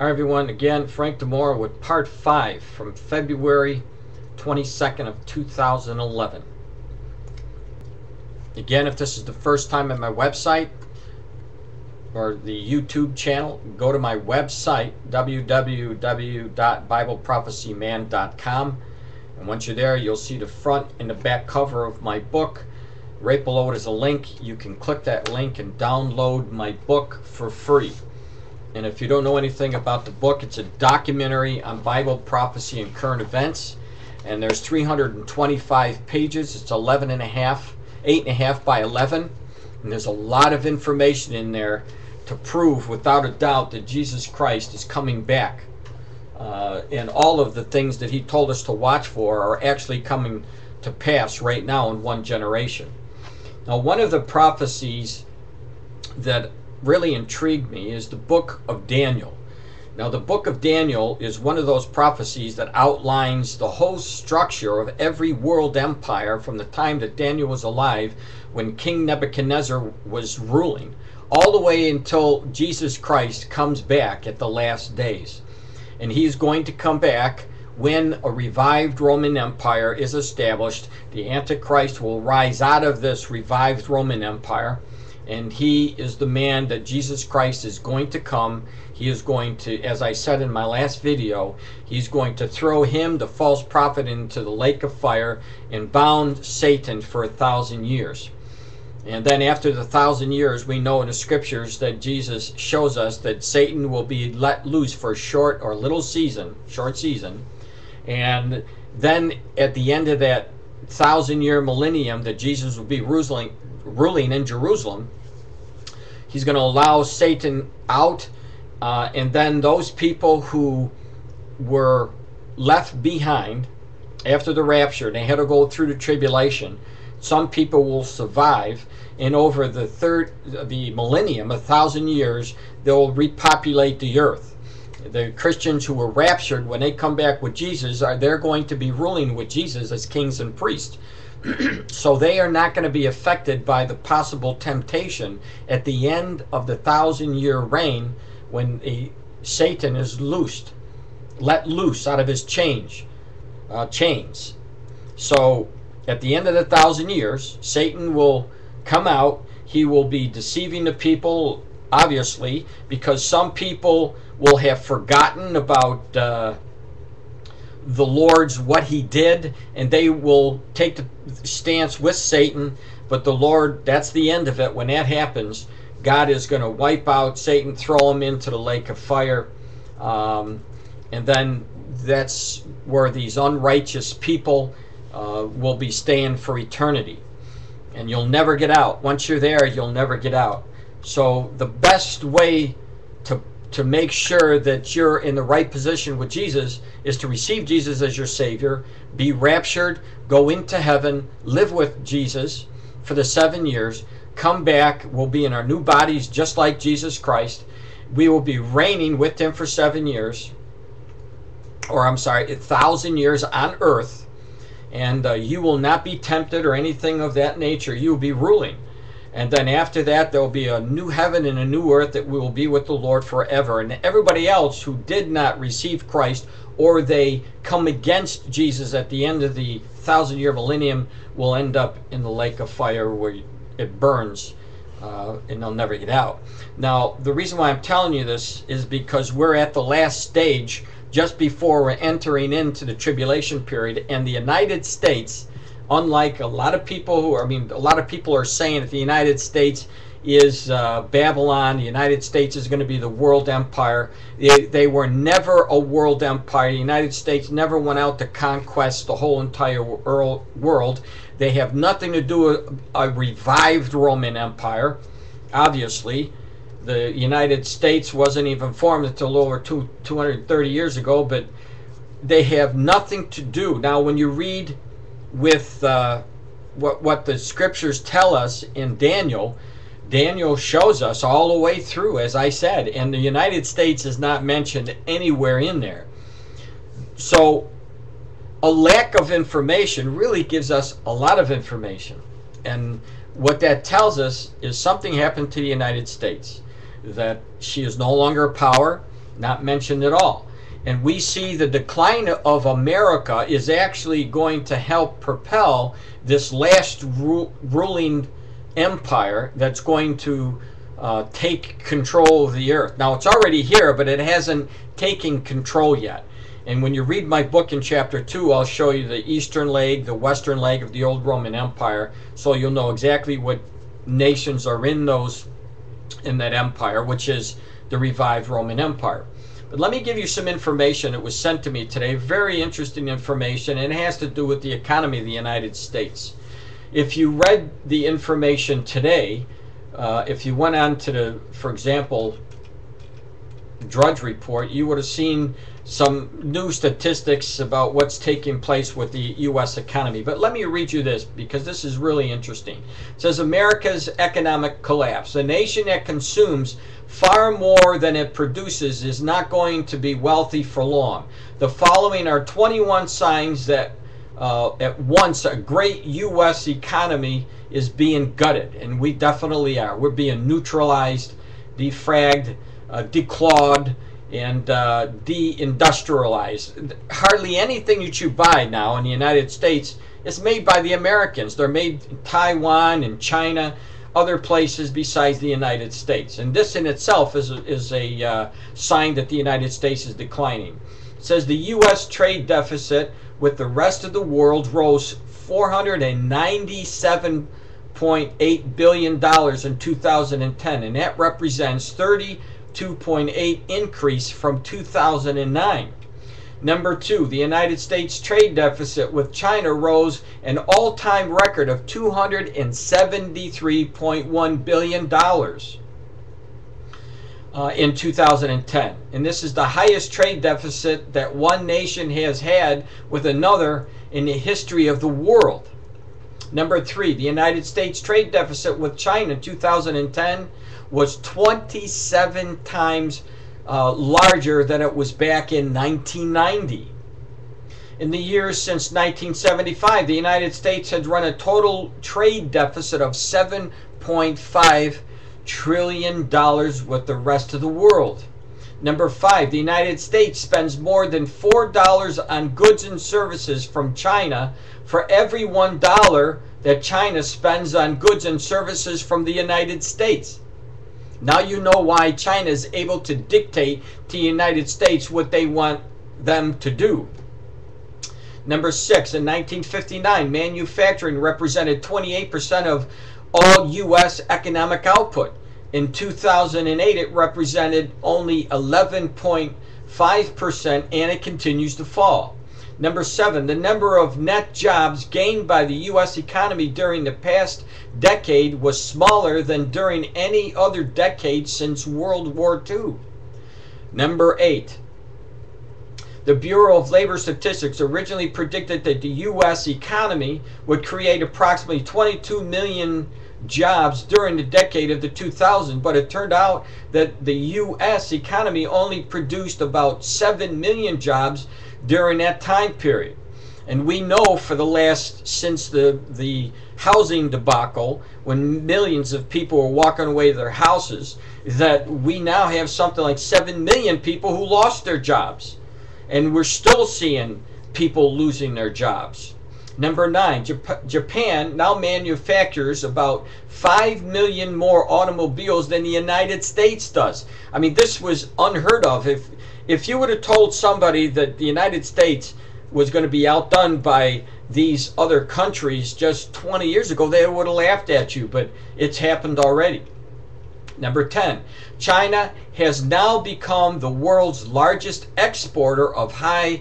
Hi everyone, again Frank DeMora with part 5 from February 22nd of 2011. Again, if this is the first time at my website or the YouTube channel, go to my website www.bibleprophecyman.com, and once you're there you'll see the front and the back cover of my book. Right below it is a link. You can click that link and download my book for free. And if you don't know anything about the book, it's a documentary on Bible prophecy and current events. And there's 325 pages. It's 8.5 by 11. And there's a lot of information in there to prove without a doubt that Jesus Christ is coming back. And all of the things that he told us to watch for are actually coming to pass right now in one generation. Now, one of the prophecies that really intrigued me is the book of Daniel. Now, the book of Daniel is one of those prophecies that outlines the whole structure of every world empire from the time that Daniel was alive, when King Nebuchadnezzar was ruling, all the way until Jesus Christ comes back at the last days. And he's going to come back when a revived Roman Empire is established. The Antichrist will rise out of this revived Roman Empire, and he is the man that Jesus Christ is going to come. He is going to, as I said in my last video, he's going to throw him, the false prophet, into the lake of fire and bound Satan for 1,000 years. And then after the 1,000 years, we know in the scriptures that Jesus shows us that Satan will be let loose for a short season. And then at the end of that 1,000-year millennium that Jesus will be ruling in Jerusalem, he's going to allow Satan out, and then those people who were left behind after the rapture, they had to go through the tribulation. Some people will survive, and over the millennium, 1,000 years, they'll repopulate the earth. The Christians who were raptured, when they come back with Jesus, they're going to be ruling with Jesus as kings and priests. So they are not going to be affected by the possible temptation at the end of the 1,000-year reign, when Satan is let loose out of his chains. So at the end of the 1,000 years, Satan will come out. He will be deceiving the people, obviously, because some people will have forgotten about the Lord's, what he did, and they will take the stance with Satan. But the Lord, that's the end of it. When that happens, God is going to wipe out Satan, throw him into the lake of fire, and then that's where these unrighteous people will be staying for eternity, and you'll never get out. Once you're there, you'll never get out. So the best way to make sure that you're in the right position with Jesus is to receive Jesus as your Savior, be raptured, go into heaven, live with Jesus for the 7 years, come back. We'll be in our new bodies just like Jesus Christ. We will be reigning with him for 7 years, or 1,000 years on earth, and you will not be tempted or anything of that nature. You will be ruling. And then after that, there will be a new heaven and a new earth that we will be with the Lord forever. And everybody else who did not receive Christ, or they come against Jesus at the end of the 1,000-year millennium, will end up in the lake of fire where it burns, and they'll never get out. Now, the reason why I'm telling you this is because we're at the last stage, just before we're entering into the tribulation period, and the United States, unlike a lot of people a lot of people are saying that the United States is Babylon. The United States is going to be the world empire. They were never a world empire. The United States never went out to conquest the whole entire world. They have nothing to do with a revived Roman Empire. Obviously, the United States wasn't even formed until over 230 years ago, but they have nothing to do. Now, when you read with what the scriptures tell us in Daniel shows us all the way through, as I said, and the United States is not mentioned anywhere in there. So a lack of information really gives us a lot of information, and what that tells us is something happened to the United States, that she is no longer a power, not mentioned at all. And we see the decline of America is actually going to help propel this last ruling empire that's going to take control of the earth. Now, it's already here, but it hasn't taken control yet. And when you read my book in chapter 2, I'll show you the eastern leg, the western leg of the old Roman Empire, so you'll know exactly what nations are in that empire, which is the revived Roman Empire. But let me give you some information that was sent to me today, very interesting information, and it has to do with the economy of the United States. If you read the information today, if you went on to the, for example, Drudge Report, you would have seen some new statistics about what's taking place with the U.S. economy. But let me read you this, because this is really interesting. It says, America's economic collapse. A nation that consumes far more than it produces is not going to be wealthy for long. The following are 21 signs that at once a great U.S. economy is being gutted. And we definitely are. We're being neutralized, defragged, declawed, and deindustrialized. Hardly anything that you buy now in the United States is made by the Americans. They're made in Taiwan and China, other places besides the United States. And this in itself is a sign that the United States is declining. It says the U.S. trade deficit with the rest of the world rose $497.8 billion in 2010, and that represents 32.8% increase from 2009. Number 2, the United States trade deficit with China rose an all-time record of $273.1 billion in 2010. And this is the highest trade deficit that one nation has had with another in the history of the world. Number 3, the United States trade deficit with China in 2010 was 27 times larger than it was back in 1990. In the years since 1975, the United States had run a total trade deficit of $7.5 trillion with the rest of the world. Number 5, the United States spends more than $4 on goods and services from China for every $1 that China spends on goods and services from the United States. Now you know why China is able to dictate to the United States what they want them to do. Number 6, in 1959, manufacturing represented 28% of all U.S. economic output. In 2008, it represented only 11.5%, and it continues to fall. Number 7, the number of net jobs gained by the U.S. economy during the past decade was smaller than during any other decade since World War II. Number 8, the Bureau of Labor Statistics originally predicted that the U.S. economy would create approximately 22 million jobs during the decade of the 2000s, but it turned out that the U.S. economy only produced about 7 million jobs during that time period. And we know for the last, since the housing debacle, when millions of people were walking away to their houses, that we now have something like 7 million people who lost their jobs. And we're still seeing people losing their jobs. Number 9, Japan now manufactures about 5 million more automobiles than the United States does. I mean, this was unheard of. If you would have told somebody that the United States was going to be outdone by these other countries just 20 years ago, they would have laughed at you, but it's happened already. Number 10, China has now become the world's largest exporter of high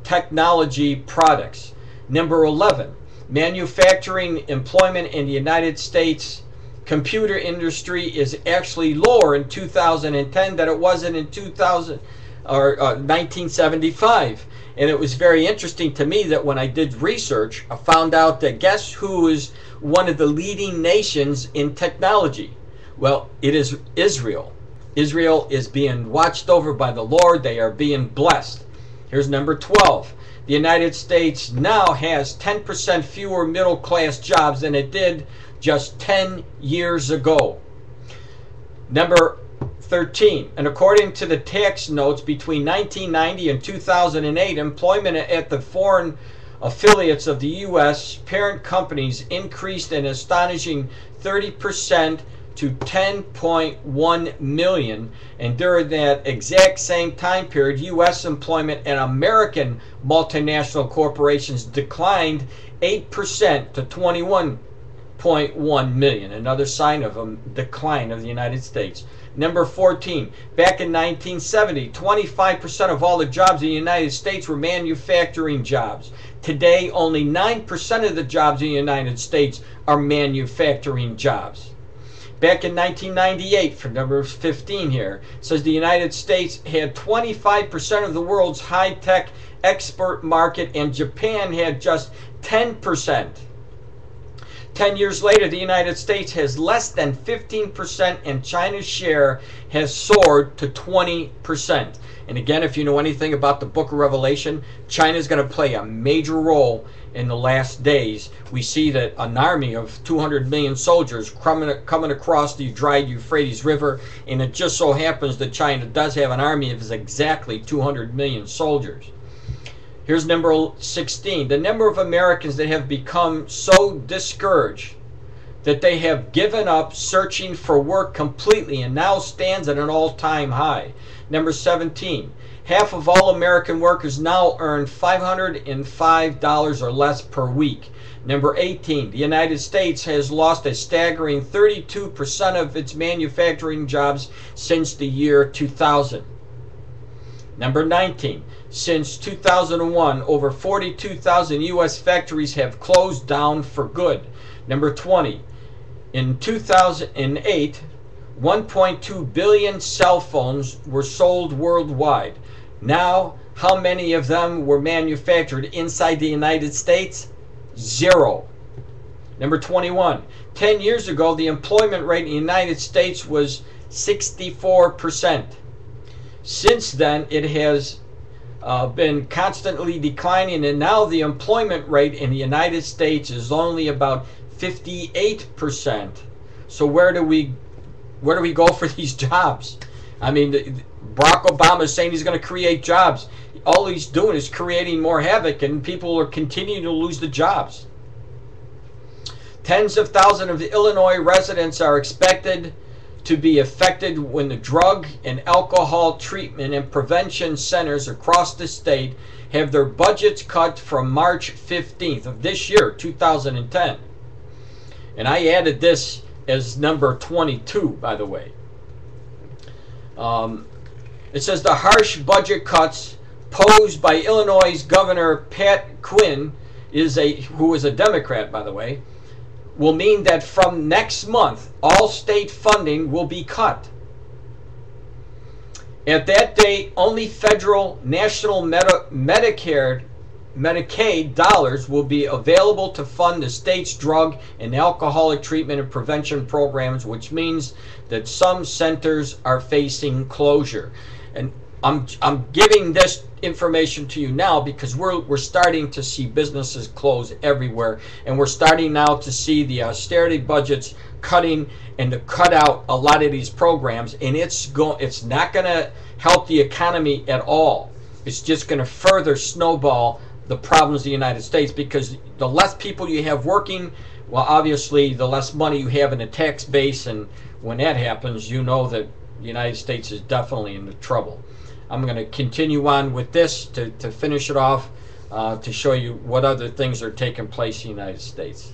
technology products. Number 11, manufacturing employment in the United States computer industry is actually lower in 2010 than it was in 1975. And it was very interesting to me that when I did research, I found out that guess who is one of the leading nations in technology? Well, it is Israel. Israel is being watched over by the Lord. They are being blessed. Here's number 12. The United States now has 10% fewer middle-class jobs than it did just 10 years ago. Number 13. And according to the tax notes, between 1990 and 2008, employment at the foreign affiliates of the U.S. parent companies increased an astonishing 30% to 10.1 million, and during that exact same time period, U.S. employment at American multinational corporations declined 8% to 21.1 million, another sign of a decline of the United States. Number 14, back in 1970, 25% of all the jobs in the United States were manufacturing jobs. Today, only 9% of the jobs in the United States are manufacturing jobs. Back in 1998, for number 15 here, it says the United States had 25% of the world's high-tech export market, and Japan had just 10%. 10 years later, the United States has less than 15%, and China's share has soared to 20%. And again, if you know anything about the book of Revelation, China is going to play a major role in the last days. We see that an army of 200 million soldiers coming across the dry Euphrates River, and it just so happens that China does have an army of exactly 200 million soldiers. Here's number 16. The number of Americans that have become so discouraged that they have given up searching for work completely and now stands at an all-time high. Number 17. Half of all American workers now earn $505 or less per week. Number 18. The United States has lost a staggering 32% of its manufacturing jobs since the year 2000. Number 19. Since 2001, over 42,000 U.S. factories have closed down for good. Number 20. In 2008, 1.2 billion cell phones were sold worldwide. Now, how many of them were manufactured inside the United States? 0. Number 21. 10 years ago, the employment rate in the United States was 64%. Since then, it has been constantly declining, and now the employment rate in the United States is only about 58%. So where do we go for these jobs? I mean, Barack Obama is saying he's going to create jobs. All he's doing is creating more havoc, and people are continuing to lose the jobs. Tens of thousands of Illinois residents are expected to be affected when the drug and alcohol treatment and prevention centers across the state have their budgets cut from March 15th of this year, 2010. And I added this as number 22, by the way. It says the harsh budget cuts posed by Illinois Governor Pat Quinn, who is a Democrat, by the way, will mean that from next month, all state funding will be cut. At that date, only federal, national Medicaid dollars will be available to fund the state's drug and alcoholic treatment and prevention programs, which means that some centers are facing closure. And I'm giving this information to you now because we're starting to see businesses close everywhere, and we're starting now to see the austerity budgets cutting and to cut out a lot of these programs, and it's not going to help the economy at all. It's just going to further snowball the problems of the United States, because the less people you have working, well, obviously the less money you have in the tax base, and when that happens, you know that the United States is definitely in trouble. I'm going to continue on with this to finish it off, to show you what other things are taking place in the United States.